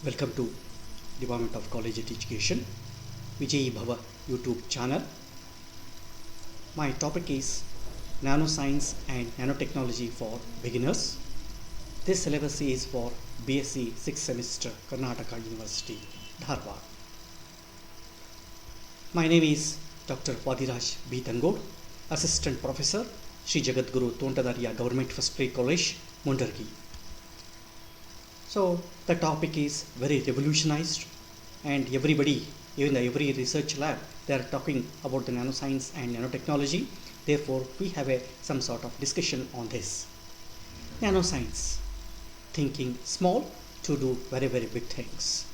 Welcome to Department of College Education, Vijayi Bhava YouTube channel. My topic is Nanoscience and Nanotechnology for Beginners. This syllabus is for BSc 6th semester, Karnataka University, Dharwad. My name is Dr. Vadiraj B. Tangod, Assistant Professor, Sri Jagadguru Tontadariya Government First Grade College, Mundargi. So the topic is very revolutionized, and everybody, even every research lab, they are talking about the nanoscience and nanotechnology. Therefore, we have some sort of discussion on this. Nanoscience, thinking small to do very big things.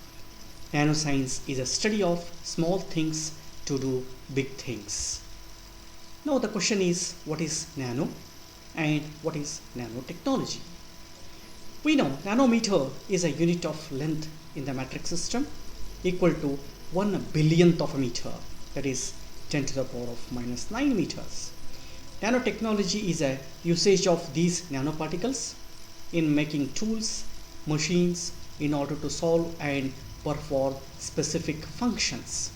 Nanoscience is a study of small things to do big things. Now the question is, what is nano and what is nanotechnology? We know nanometer is a unit of length in the metric system equal to 1 billionth of a meter, that is 10 to the power of minus 9 meters. Nanotechnology is a usage of these nanoparticles in making tools, machines in order to solve and perform specific functions.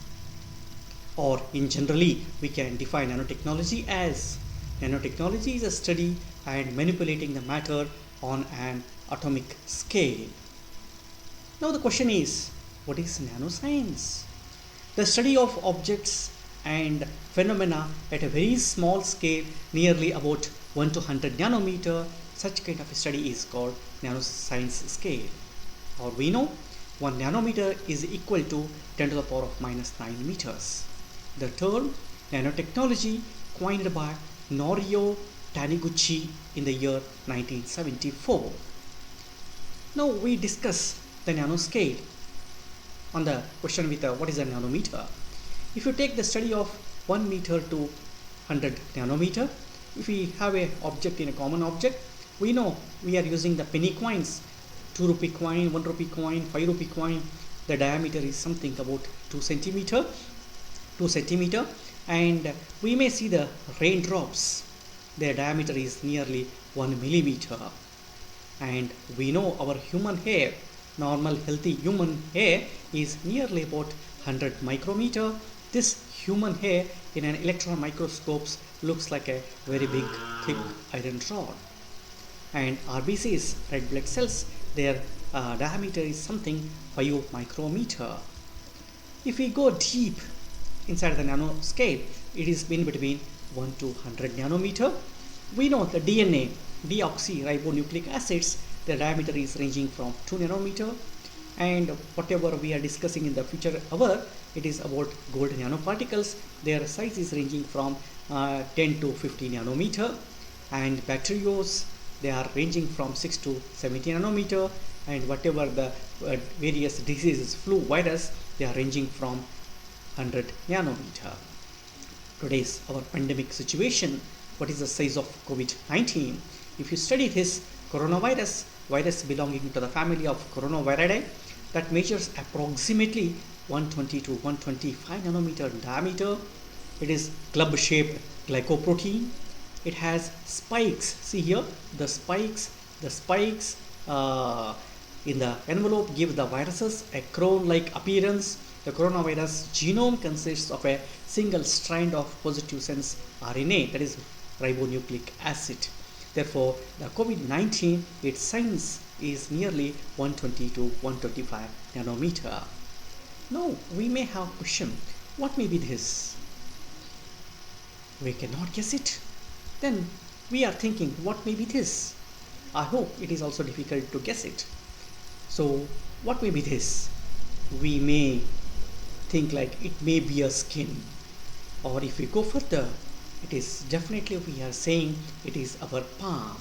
Or in generally, we can define nanotechnology as nanotechnology is a study and manipulating the matter on an atomic scale. Now the question is, what is nanoscience? The study of objects and phenomena at a very small scale, nearly about 1 to 100 nanometer. Such kind of a study is called nanoscience scale. Or we know 1 nanometer is equal to 10 to the power of minus 9 meters. The term nanotechnology coined by Norio Taniguchi in the year 1974. Now we discuss the nanoscale on the question with what is a nanometer. If you take the study of 1 meter to 100 nanometer, if we have a object in a common object, we know we are using the penny coins, 2 rupee coin, 1 rupee coin, 5 rupee coin. The diameter is something about 2 centimeter, and we may see the raindrops. Their diameter is nearly 1 millimeter. And we know our human hair, normal healthy human hair, is nearly about 100 micrometer. This human hair in an electron microscope looks like a very big thick iron rod. And RBCs, red blood cells, their diameter is something 5 micrometer. If we go deep inside the nanoscale, it is in between 1 to 100 nanometer. We know the DNA, deoxyribonucleic acids, the diameter is ranging from 2 nanometer, and whatever we are discussing in the future hour, it is about gold nanoparticles. Their size is ranging from 10 to 50 nanometer, and bacterios, they are ranging from 6 to 70 nanometer, and whatever the various diseases, flu, virus, they are ranging from 100 nanometer. Today's our pandemic situation, what is the size of COVID-19? If you study this coronavirus, virus belonging to the family of Coronaviridae, that measures approximately 120 to 125 nanometer diameter. It is club-shaped glycoprotein. It has spikes. See here, the spikes in the envelope give the viruses a crown-like appearance. The coronavirus genome consists of a single strand of positive sense RNA, that is ribonucleic acid. Therefore, the COVID-19, its size is nearly 120 to 125 nanometer. Now, we may have a question, what may be this? We cannot guess it. Then we are thinking, what may be this? I hope it is also difficult to guess it. So, what may be this? We may think like it may be a skin, or if we go further, it is definitely, we are saying it is our palm.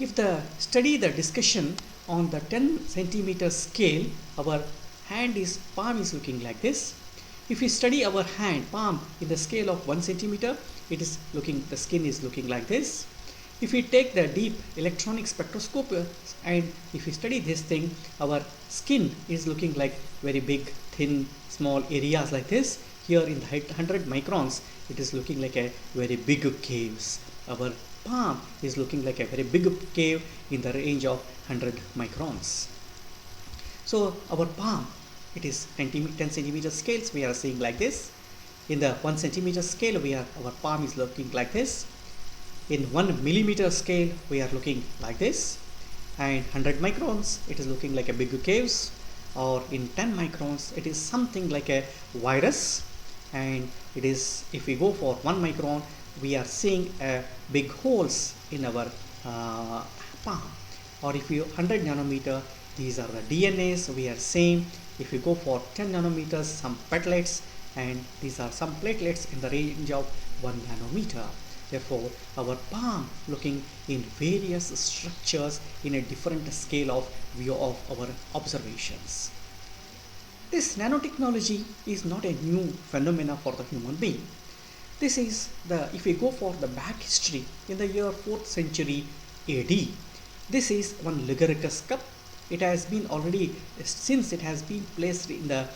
If the study the discussion on the 10 centimeter scale, our palm is looking like this. If we study our palm in the scale of 1 centimeter, it is looking, the skin is looking like this. If we take the deep electronic spectroscope and if we study this thing, our skin is looking like very big, thin, small areas like this. Here in the 100 microns, it is looking like a very big caves. Our palm is looking like a very big cave in the range of 100 microns. So our palm, it is 10 centimeter scales, we are seeing like this. In the 1 centimeter scale, our palm is looking like this. In 1 millimeter scale, we are looking like this. And 100 microns, it is looking like a big caves. Or in 10 microns, it is something like a virus. And it is, if we go for 1 micron, we are seeing big holes in our palm. Or if you 100 nanometer, these are the DNAs we are seeing. If you go for 10 nanometers, some platelets, and these are some platelets in the range of 1 nanometer. Therefore, our palm looking in various structures in a different scale of view of our observations. This nanotechnology is not a new phenomena for the human being. This is if we go for the back history in the year 4th century AD, this is one Lygaricus cup. It has been already, since it has been placed in the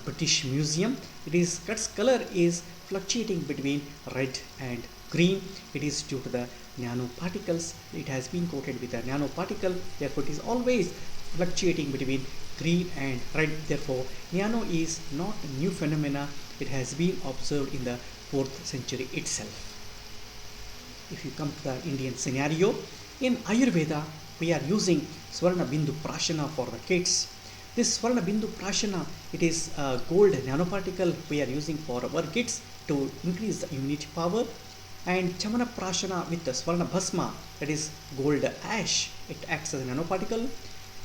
British Museum, its color is fluctuating between red and green. It is due to the nanoparticles. It has been coated with a nanoparticle, therefore it is always fluctuating between green and red. Therefore, nano is not a new phenomena. It has been observed in the 4th century itself. If you come to the Indian scenario, in Ayurveda, we are using Swarna Bindu Prashana for the kids. This Swarna Bindu Prashana, it is a gold nanoparticle we are using for our kids to increase the immunity power. And Chamana Prashana with the Swarna Bhasma, that is gold ash, it acts as a nanoparticle.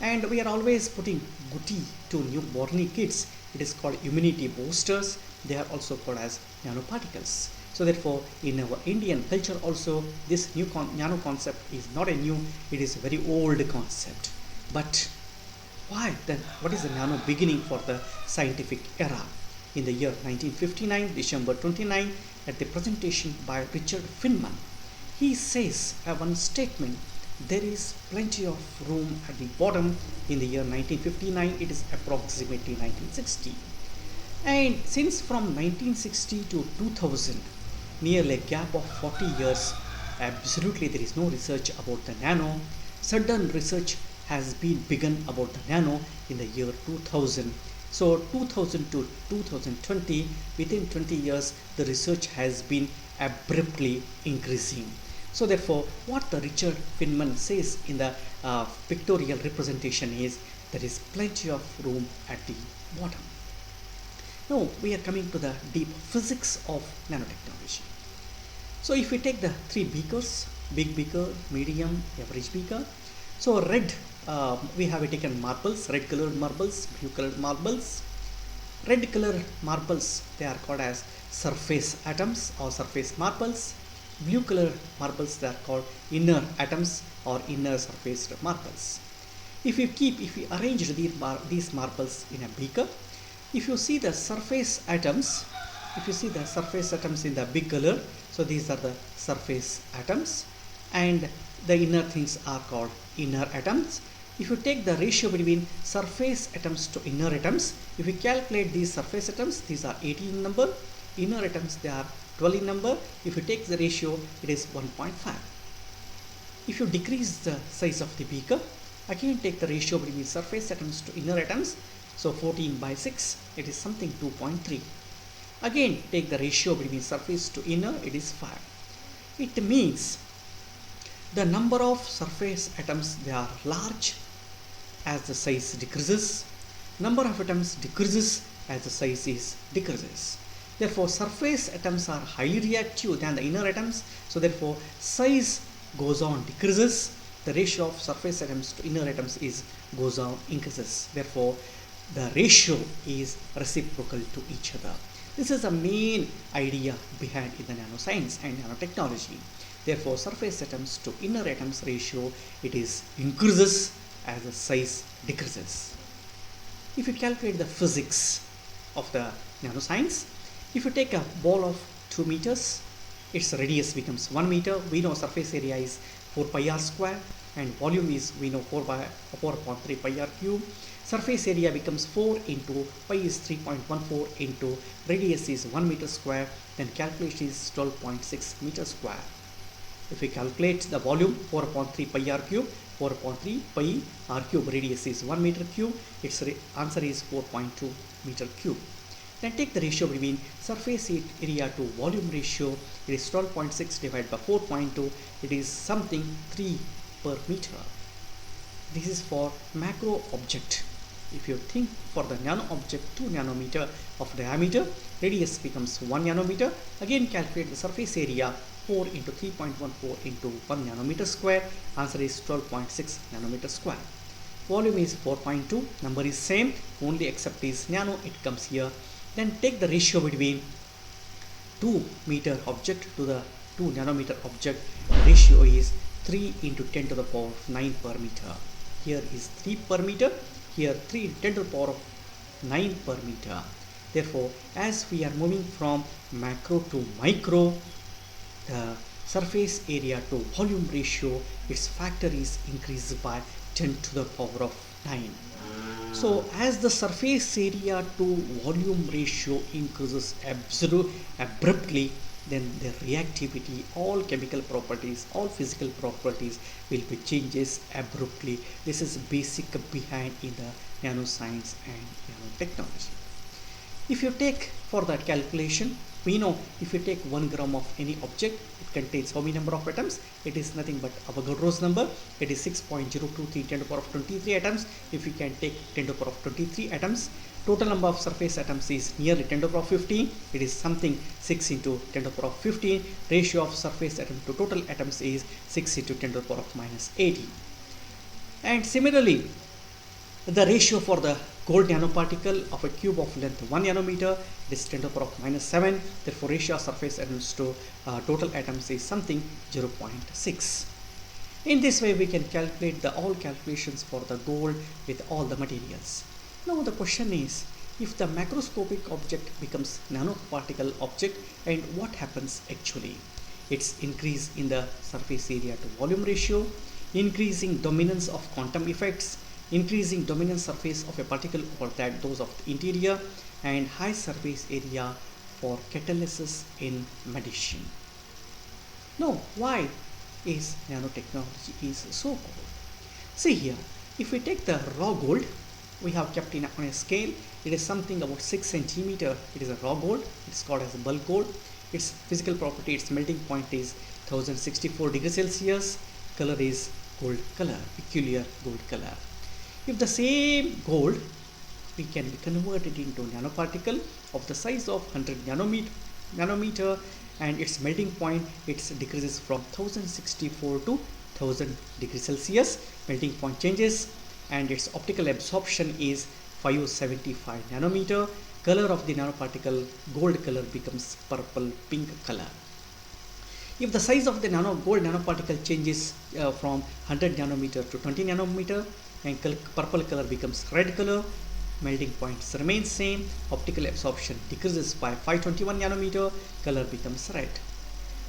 And we are always putting Guti to newborn kids. It is called immunity boosters. They are also called as nanoparticles. So therefore, in our Indian culture also, this new nano concept is not a new, it is a very old concept. But why then? What is the nano beginning for the scientific era? In the year 1959, December 29, at the presentation by Richard Feynman, he says one statement: there is plenty of room at the bottom. In the year 1959, it is approximately 1960. And since from 1960 to 2000, nearly a gap of 40 years, absolutely there is no research about the nano. Sudden research has been begun about the nano in the year 2000. So 2000 to 2020, within 20 years, the research has been abruptly increasing. So therefore, what the Richard Feynman says in the pictorial representation is, there is plenty of room at the bottom. Now we are coming to the deep physics of nanotechnology. So if we take the 3 beakers, big beaker, medium, average beaker. So red, we have taken marbles, red colored marbles, blue colored marbles. Red colored marbles, they are called as surface atoms or surface marbles. Blue colored marbles, they are called inner atoms or inner surface marbles. If we arrange these marbles in a beaker, if you see the surface atoms, in the big color, so these are the surface atoms, and the inner things are called inner atoms. If you take the ratio between surface atoms to inner atoms, if we calculate these surface atoms, these are 18 in number, inner atoms, they are 12 in number. If you take the ratio, it is 1.5. If you decrease the size of the beaker, again take the ratio between surface atoms to inner atoms, so 14 by 6, it is something 2.3. Again take the ratio between surface to inner, it is 5. It means the number of surface atoms, they are large as the size decreases. Number of atoms decreases as the size decreases. Therefore, surface atoms are highly reactive than the inner atoms. So therefore, size goes on decreases. The ratio of surface atoms to inner atoms goes on increases. Therefore, the ratio is reciprocal to each other. This is the main idea behind in the nanoscience and nanotechnology. Therefore, surface atoms to inner atoms ratio, it is increases as the size decreases. If you calculate the physics of the nanoscience, if you take a ball of 2 meters, its radius becomes 1 meter. We know surface area is 4 pi r square and volume is, we know, 4 upon 3 pi r cube. Surface area becomes 4 into pi is 3.14 into radius is 1 meter square, then calculation is 12.6 meter square. If we calculate the volume 4 upon 3 pi r cube, 4.3 pi r cube. Radius is 1 meter cube. Its answer is 4.2 meter cube. Then take the ratio between surface area to volume ratio. It is 12.6 divided by 4.2. It is something 3 per meter. This is for macro object. If you think for the nano object, 2 nanometer of diameter, radius becomes 1 nanometer. Again calculate the surface area, 4 into 3.14 into 1 nanometer square. Answer is 12.6 nanometer square. Volume is 4.2. Number is same, only except is nano, it comes here. Then take the ratio between 2 meter object to the 2 nanometer object. Ratio is 3 into 10 to the power of 9 per meter. Here is 3 per meter. Here 3 into 10 to the power of 9 per meter. Therefore, as we are moving from macro to micro, the surface area to volume ratio, its factor is increased by 10 to the power of 9. So as the surface area to volume ratio increases abruptly, then the reactivity, all chemical properties, all physical properties will be changes abruptly. This is basic behind in the nanoscience and nanotechnology. If you take for that calculation, we know if you take 1 gram of any object, it contains how many number of atoms? It is nothing but Avogadro's number. It is 6.023 10 to the power of 23 atoms. If we can take 10 to the power of 23 atoms, total number of surface atoms is nearly 10 to the power of 15. It is something 6 into 10 to the power of 15. Ratio of surface atom to total atoms is 6 into 10 to the power of minus 80. And similarly, the ratio for the gold nanoparticle of a cube of length 1 nanometer, it is 10 to the power of minus 7. Therefore, ratio of surface atoms to total atoms is something 0.6. In this way, we can calculate all calculations for the gold with all the materials. Now the question is, if the macroscopic object becomes nanoparticle object, and what happens actually? It's increase in the surface area to volume ratio, increasing dominance of quantum effects, increasing dominant surface of a particle over that those of the interior, and high surface area for catalysis in medicine. Now, why is nanotechnology is so cool? See here, if we take the raw gold, we have kept in on a scale. It is something about 6 centimeter. It is a raw gold. It is called as a bulk gold. Its physical property, its melting point is 1064 degrees Celsius. Color is gold color, peculiar gold color. If the same gold, we can convert it into nanoparticle of the size of 100 nanometer, and its melting point, it decreases from 1064 to 1000 degrees Celsius. Melting point changes, and its optical absorption is 575 nanometer. Color of the nanoparticle, gold color, becomes purple pink color. If the size of the gold nanoparticle changes from 100 nanometer to 20 nanometer, and purple color becomes red color, melting points remain same, optical absorption decreases by 521 nanometer, color becomes red.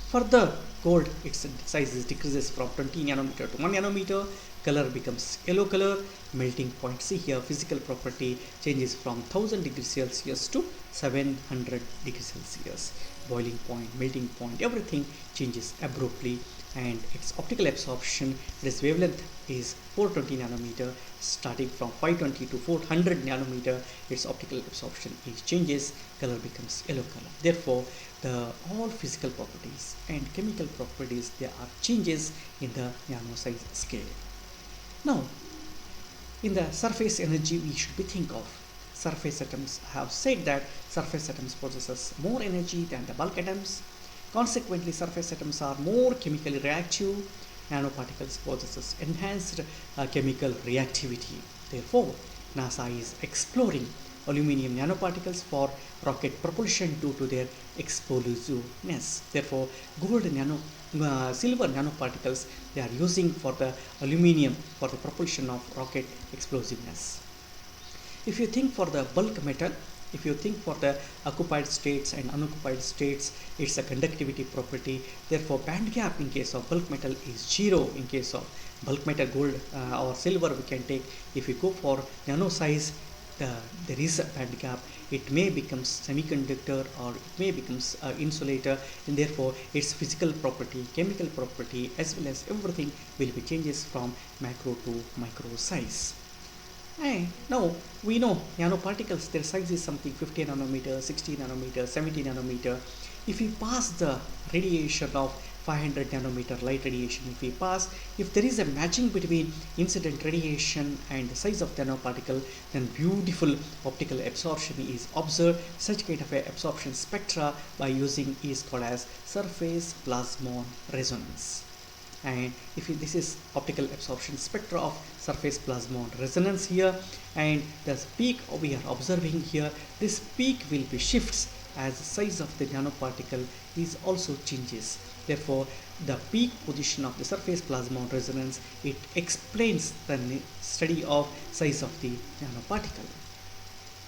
Further, gold, its size decreases from 20 nanometer to 1 nanometer, color becomes yellow color, melting point, see here, physical property changes from 1000 degrees Celsius to 700 degrees Celsius. Boiling point, melting point, everything changes abruptly, and its optical absorption, its wavelength is 420 nanometer. Starting from 520 to 400 nanometer, its optical absorption is changes, color becomes yellow color. Therefore, all physical properties and chemical properties, there are changes in the nano size scale. Now, in the surface energy, we should be think of surface atoms. I have said that surface atoms possesses more energy than the bulk atoms. Consequently, surface atoms are more chemically reactive. Nanoparticles possesses enhanced chemical reactivity. Therefore, NASA is exploring aluminum nanoparticles for rocket propulsion due to their explosiveness. Therefore, silver nanoparticles, they are using for the aluminum for the propulsion of rocket explosiveness. If you think for the bulk metal, if you think for the occupied states and unoccupied states, it's a conductivity property. Therefore, band gap in case of bulk metal is 0. In case of bulk metal, gold or silver, we can take. If we go for nano size, there is a band gap, it may become semiconductor or it may becomes insulator, and therefore its physical property, chemical property, as well as everything will be changes from macro to micro size. And now we know nanoparticles, their size is something 50 nanometer, 60 nanometer, 70 nanometer. If we pass the radiation of 500 nanometer light radiation, if there is a matching between incident radiation and the size of the nanoparticle, then beautiful optical absorption is observed. Such kind of a absorption spectra by using is called as surface plasmon resonance. And if this is optical absorption spectra of surface plasmon resonance here, and the peak we are observing here, this peak will be shifts as the size of the nanoparticle is also changes. Therefore the peak position of the surface plasmon resonance, it explains the study of size of the nanoparticle.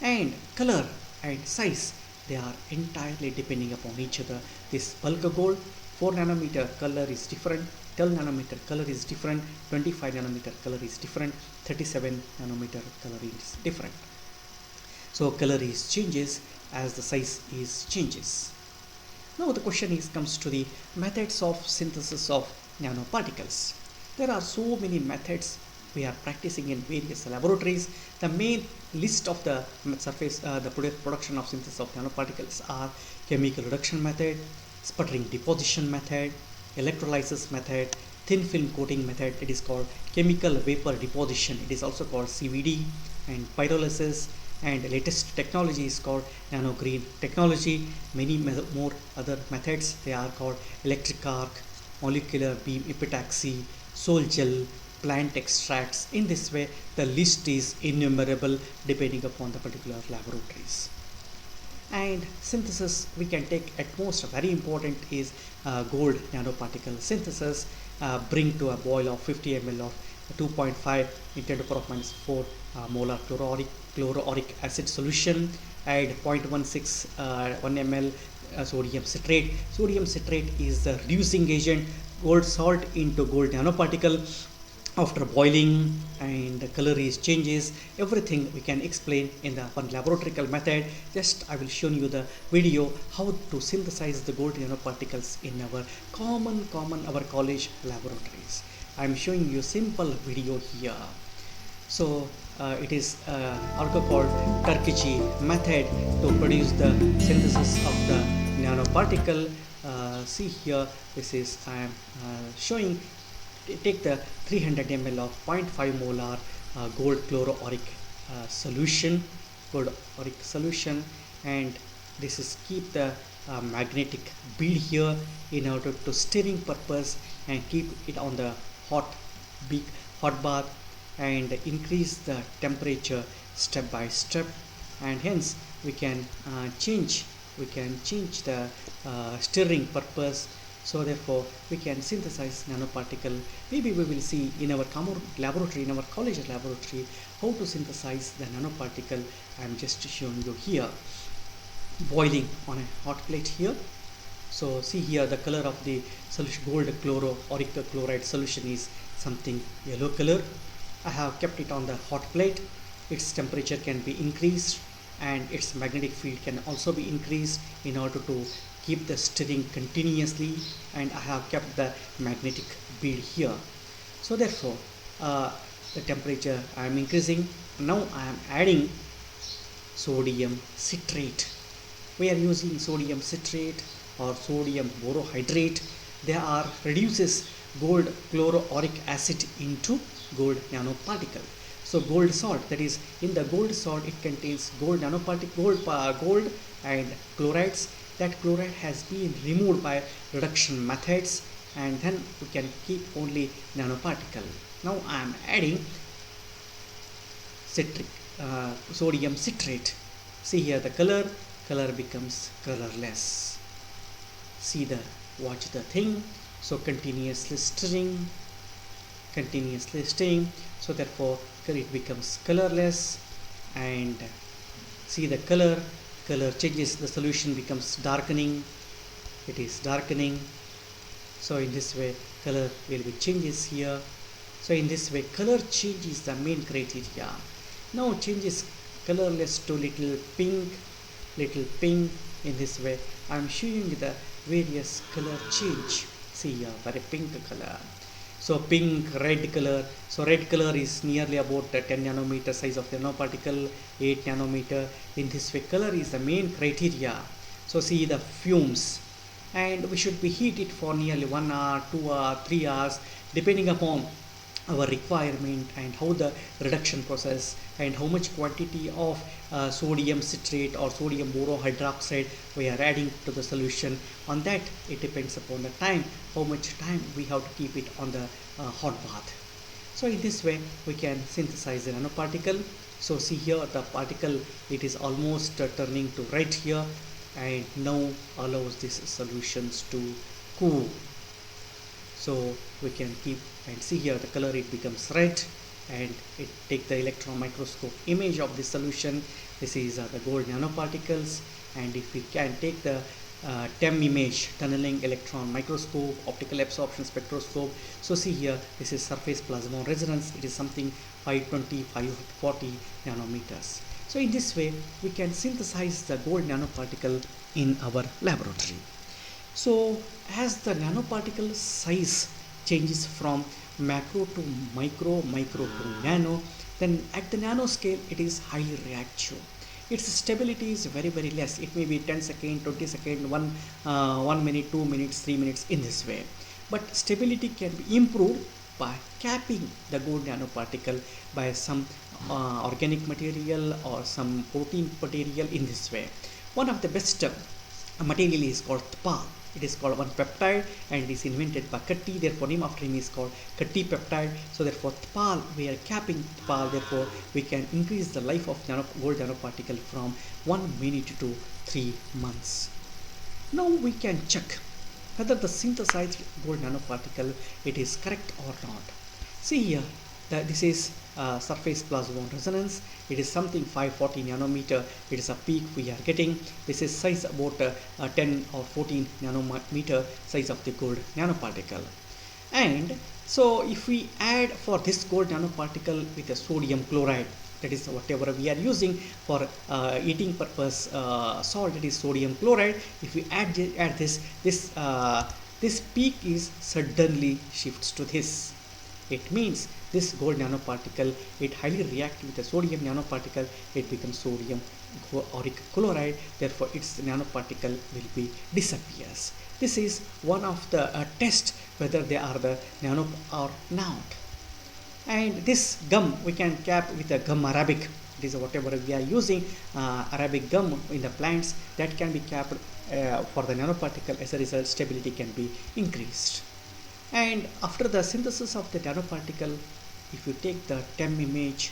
And color and size, they are entirely depending upon each other. This bulk gold 4 nanometer color is different, 12 nanometer color is different, 25 nanometer color is different, 37 nanometer color is different. So color is changes as the size is changes. Now the question is comes to the methods of synthesis of nanoparticles. There are so many methods we are practicing in various laboratories. The main list of the surface the production of synthesis of nanoparticles are chemical reduction method, sputtering deposition method, electrolysis method, thin film coating method, it is called chemical vapor deposition, it is also called CVD, and pyrolysis, and latest technology is called nanogreen technology. Many more other methods, they are called electric arc, molecular beam epitaxy, sol gel, plant extracts. In this way the list is innumerable depending upon the particular laboratories. And synthesis, we can take at most very important is gold nanoparticle synthesis. Bring to a boil of 50 ml of 2.5 in 10 to the power of minus 4 molar chloroauric acid solution. Add 0.16 1 ml sodium citrate. Sodium citrate is the reducing agent. Gold salt into gold nanoparticle. After boiling, and the color is changes, everything we can explain in the one laboratory method. Just I will show you the video how to synthesize the gold nanoparticles in our common our college laboratories. I am showing you simple video here. So it is also called Kirchhoff method to produce the synthesis of the nanoparticle. See here, this is I am showing. Take the 300 ml of 0.5 molar gold chloroauric solution, and this is keep the magnetic bead here in order to stirring purpose, and keep it on the hot bath, and increase the temperature step by step, and hence we can change the stirring purpose. So therefore we can synthesize nanoparticle. Maybe we will see in our common laboratory, in our college laboratory, how to synthesize the nanoparticle. I am just showing you here. Boiling on a hot plate here. So see here the color of the solution, gold chloroauric chloride solution is something yellow color. I have kept it on the hot plate. Its temperature can be increased and its magnetic field can also be increased in order to keep the stirring continuously, and I have kept the magnetic bead here. So therefore the temperature I am increasing. Now I am adding sodium citrate. We are using sodium citrate or sodium borohydrate. They are reduces gold chloroauric acid into gold nanoparticle. So gold salt, that is in the gold salt it contains gold nanoparticle, gold and chlorides. That chloride has been removed by reduction methods, and then we can keep only nanoparticle. Now I am adding sodium citrate. See here the color becomes colorless. Watch the thing. So continuously stirring. So therefore it becomes colorless, and see the color changes, the solution becomes darkening, it is darkening. So in this way color will be changes here. So in this way color change is the main criteria. Now changes colorless to little pink. In this way I'm showing the various color change. See here, very pink color. So pink, red color. So red color is nearly about 10 nanometer size of the nanoparticle, 8 nanometer. In this way, color is the main criteria. So see the fumes, and we should be heat it for nearly 1 hour, 2 hour, 3 hours, depending upon our requirement and how the reduction process and how much quantity of sodium citrate or sodium borohydroxide we are adding to the solution. On that it depends upon the time, how much time we have to keep it on the hot bath. So in this way we can synthesize the nanoparticle. So see here the particle, it is almost turning to red here, and now allows these solutions to cool. So we can keep and see here the color, it becomes red, and it take the electron microscope image of the solution. This is the gold nanoparticles, and if we can take the TEM image, tunneling electron microscope, optical absorption spectroscope. So see here, this is surface plasmon resonance. It is something 520, 540 nanometers. So in this way we can synthesize the gold nanoparticle in our laboratory. So as the nanoparticle size changes from macro to micro, micro to nano, then at the nano scale it is highly reactive. Its stability is very less. It may be 10 seconds, 20 seconds, 1 minute, 2 minutes, 3 minutes, in this way. But stability can be improved by capping the gold nanoparticle by some organic material or some protein material in this way. One of the best material is called TPAL. It is called one peptide, and it is invented by Katti. Therefore name after him is called Katti peptide. So therefore TPAL, we are capping TPAL, therefore we can increase the life of gold nanoparticle from 1 minute to 3 months. Now we can check whether the synthesized gold nanoparticle it is correct or not. See here that this is surface plasmon resonance. It is something 540 nanometer. It is a peak we are getting. This is size about 10 or 14 nanometer size of the gold nanoparticle. And so if we add for this gold nanoparticle with a sodium chloride, that is whatever we are using for eating purpose salt, it is sodium chloride. If we add this peak is suddenly shifts to this. It means this gold nanoparticle, it highly reacts with the sodium nanoparticle, it becomes sodium auric chloride, therefore its nanoparticle will be disappears. This is one of the test whether they are the nano or not. And this gum we can cap with a gum arabic. It is whatever we are using arabic gum in the plants, that can be capped for the nanoparticle. As a result, stability can be increased. And after the synthesis of the nanoparticle, if you take the TEM image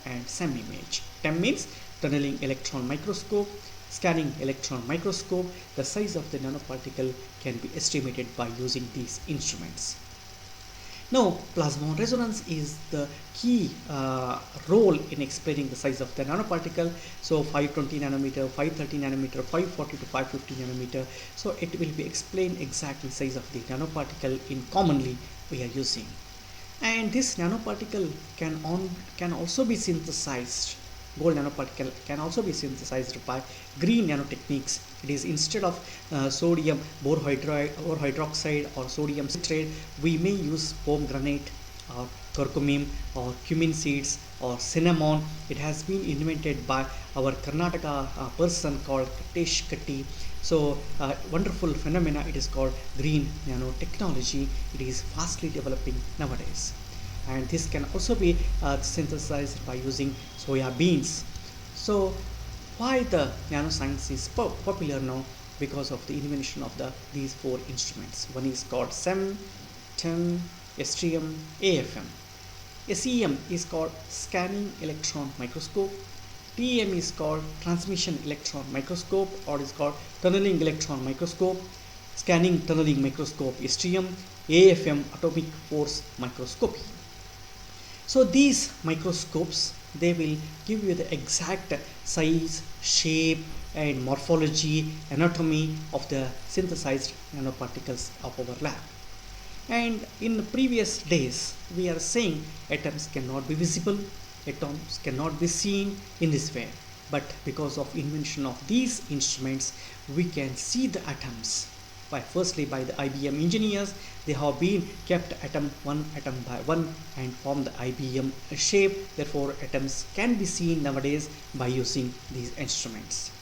and SEM image, TEM means tunneling electron microscope, scanning electron microscope, the size of the nanoparticle can be estimated by using these instruments. Now, plasmon resonance is the key role in explaining the size of the nanoparticle. So 520 nanometer, 530 nanometer, 540 to 550 nanometer. So it will be explained exactly size of the nanoparticle in commonly we are using. And this nanoparticle can also be synthesized. Gold nanoparticle can also be synthesized by green nanotechniques. It is instead of sodium borohydroxide or sodium citrate, we may use pomegranate or curcumin or cumin seeds or cinnamon. It has been invented by our Karnataka person called Kattesh Katti. So wonderful phenomena, it is called green nanotechnology. It is fastly developing nowadays. And this can also be synthesized by using soya beans. So why the nanoscience is popular now? Because of the invention of these 4 instruments. One is called SEM, TEM, STM, AFM. SEM is called scanning electron microscope. TEM is called transmission electron microscope, or is called tunneling electron microscope. Scanning tunneling microscope STM, AFM atomic force microscopy. So these microscopes, they will give you the exact size, shape and morphology, anatomy of the synthesized nanoparticles of our lab. And in the previous days we are saying atoms cannot be visible, atoms cannot be seen in this way. But because of invention of these instruments, we can see the atoms. Firstly, by the IBM engineers, they have been kept atom by one and form the IBM shape. Therefore, atoms can be seen nowadays by using these instruments.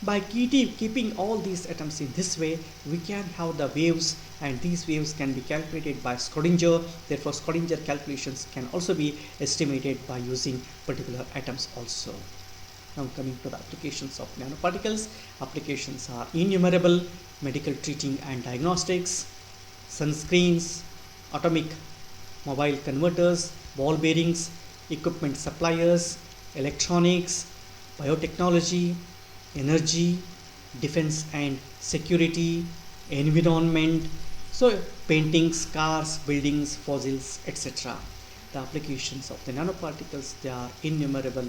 By keeping all these atoms in this way, we can have the waves, and these waves can be calculated by Schrodinger. Therefore, Schrodinger calculations can also be estimated by using particular atoms also. Now coming to the applications of nanoparticles, applications are innumerable: medical treating and diagnostics, sunscreens, atomic mobile converters, ball bearings, equipment suppliers, electronics, biotechnology, energy, defense and security, environment, so paintings, cars, buildings, fossils, etc. The applications of the nanoparticles, they are innumerable.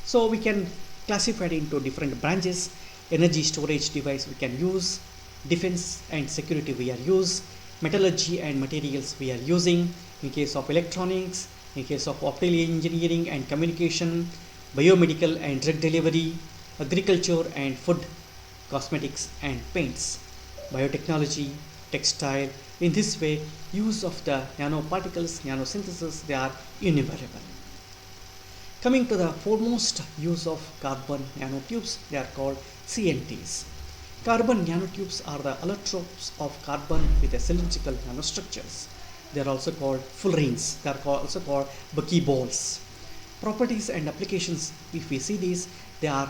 So we can classify it into different branches. Energy storage device we can use, defense and security we are use, metallurgy and materials we are using, in case of electronics, in case of optical engineering and communication, biomedical and drug delivery, agriculture and food, cosmetics and paints, biotechnology, textile. In this way, use of the nanoparticles, nanosynthesis, they are innumerable. Coming to the foremost use of carbon nanotubes, they are called CNTs. Carbon nanotubes are the allotropes of carbon with a cylindrical nanostructures. They are also called fullerenes. They are also called buckyballs. Properties and applications, if we see these, they are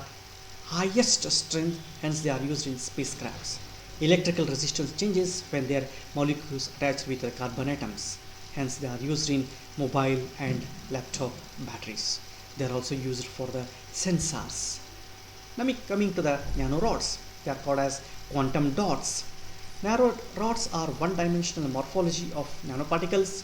highest strength, hence they are used in spacecrafts. Electrical resistance changes when their molecules attach with the carbon atoms, hence they are used in mobile and laptop batteries. They are also used for the sensors. Now coming to the nanorods, they are called as quantum dots. Nanorods are one-dimensional morphology of nanoparticles.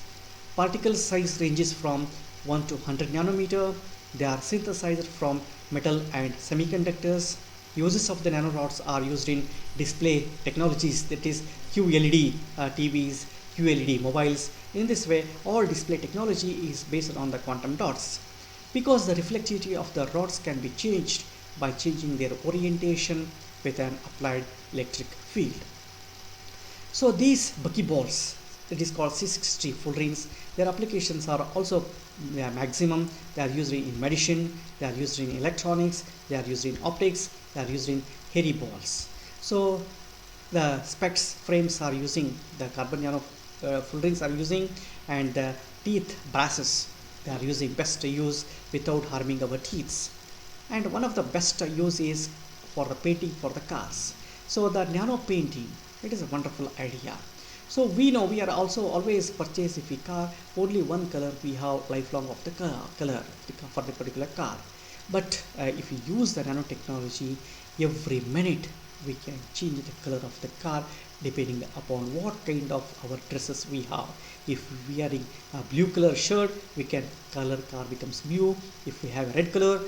Particle size ranges from 1 to 100 nanometer. They are synthesized from metal and semiconductors. Uses of the nanorods are used in display technologies, that is QLED TVs, QLED mobiles. In this way, all display technology is based on the quantum dots. Because the reflectivity of the rods can be changed by changing their orientation with an applied electric field. So these buckyballs, it is called C60 fullerenes, their applications are also maximum. They are used in medicine, they are used in electronics, they are used in optics, they are used in hairy balls. So the specs frames are using the carbon nano fullerenes are using, and the teeth brasses they are using best use without harming our teeth. And one of the best use is for the painting for the cars. So the nano painting, it is a wonderful idea. So we know we are also always purchase, if we car only one color, we have lifelong of the color for the particular car. But if we use the nanotechnology, every minute we can change the color of the car depending upon what kind of our dresses we have. If we are wearing a blue color shirt, we can color car becomes blue. If we have a red color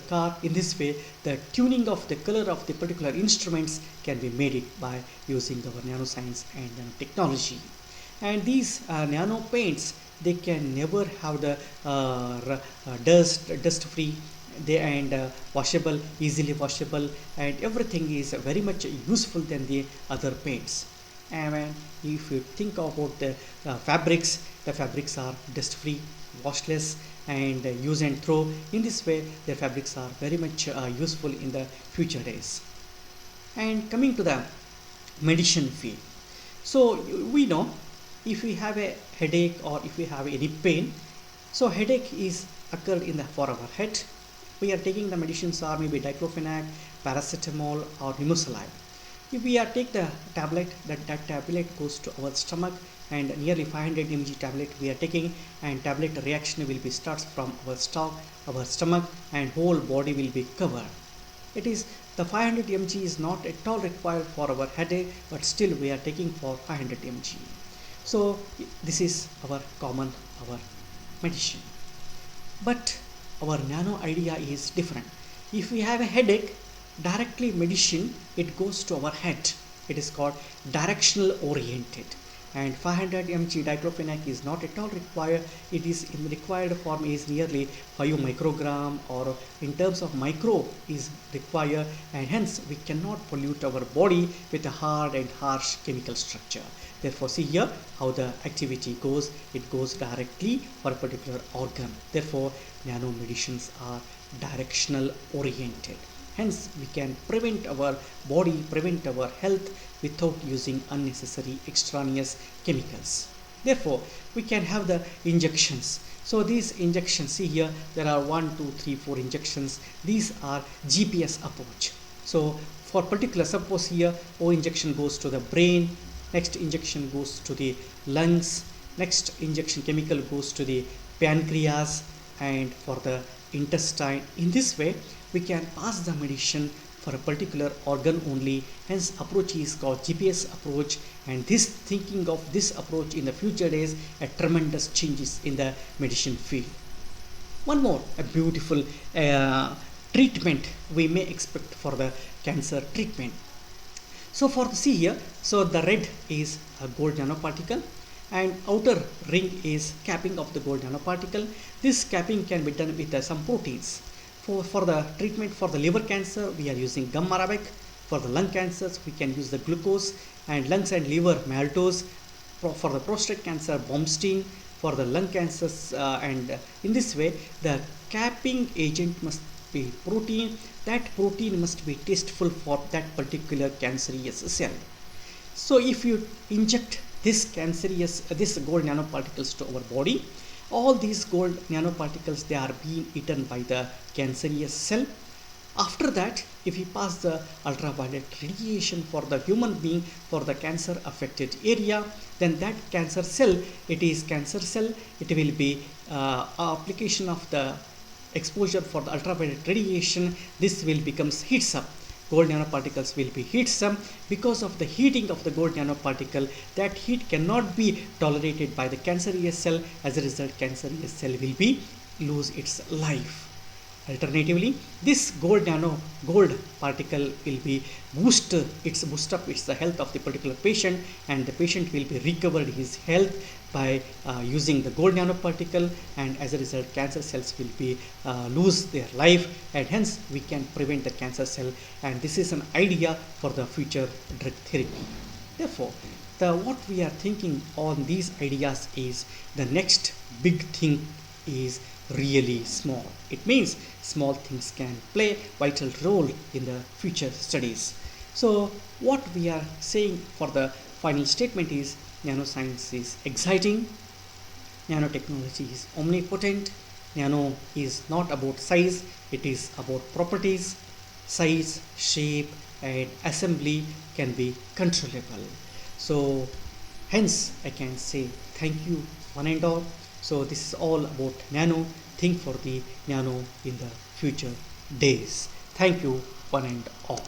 car. In this way, the tuning of the color of the particular instruments can be made it by using our nanoscience and nanotechnology. And these nano paints, they can never have the dust free, washable, easily washable, and everything is very much useful than the other paints. And if you think about the fabrics, the fabrics are dust free, washless, and use and throw. In this way, the fabrics are very much useful in the future days. And coming to the medicine field, so we know if we have a headache or if we have any pain, so headache is occurred in the for our head. We are taking the medicines are maybe diclofenac, paracetamol, or nimesulide. If we are take the tablet, that tablet goes to our stomach, and nearly 500 mg tablet we are taking, and tablet reaction will be starts from our stomach, and whole body will be covered. It is the 500 mg is not at all required for our headache, but still we are taking for 500 mg. So this is our medicine. But our nano idea is different. If we have a headache, directly medicine, it goes to our head. It is called directional oriented. and 500 mg diclofenac is not at all required. It is in required form is nearly 5 microgram, or in terms of micro is required, and hence we cannot pollute our body with a hard and harsh chemical structure. Therefore, see here how the activity goes. It goes directly for a particular organ. Therefore, nano medicines are directional oriented. Hence, we can prevent our body, prevent our health without using unnecessary extraneous chemicals. Therefore, we can have the injections. So these injections, see here, there are 1, 2, 3, 4 injections. These are GPS approach. So for particular, suppose here, O injection goes to the brain, next injection goes to the lungs, next injection chemical goes to the pancreas, and for the intestine. In this way, we can pass the medicine for a particular organ only. Hence, approach is called GPS approach, and this thinking of this approach in the future days a tremendous changes in the medicine field. One more, a beautiful treatment we may expect for the cancer treatment. So for the see here, so the red is a gold nanoparticle, and outer ring is capping of the gold nanoparticle. This capping can be done with some proteins. For the treatment for the liver cancer, we are using gum arabic. For the lung cancers, we can use the glucose, and lungs and liver maltose. For the prostate cancer, bomstein. For the lung cancers, and in this way, the capping agent must be protein. That protein must be tasteful for that particular cancerous cell. So if you inject this gold nanoparticles to our body, all these gold nanoparticles, they are being eaten by the cancerous cell. After that, if we pass the ultraviolet radiation for the human being for the cancer affected area, then that cancer cell, it is cancer cell, it will be application of the exposure for the ultraviolet radiation. This will becomes heats up. Gold nanoparticles will be heats up. Because of the heating of the gold nanoparticle, that heat cannot be tolerated by the cancerous cell. As a result, cancerous cell will be lose its life. Alternatively, this gold particle will be boost up its the health of the particular patient, and the patient will be recovered his health by using the gold nanoparticle, and as a result, cancer cells will be lose their life, and hence we can prevent the cancer cell. And this is an idea for the future drug therapy. Therefore, what we are thinking on these ideas is the next big thing is really small. It means small things can play vital role in the future studies. So what we are saying for the final statement is nanoscience is exciting, nanotechnology is omnipotent, nano is not about size, it is about properties. Size, shape and assembly can be controllable. So hence I can say thank you one and all. So this is all about nano. Think for the nano in the future days. Thank you one and all.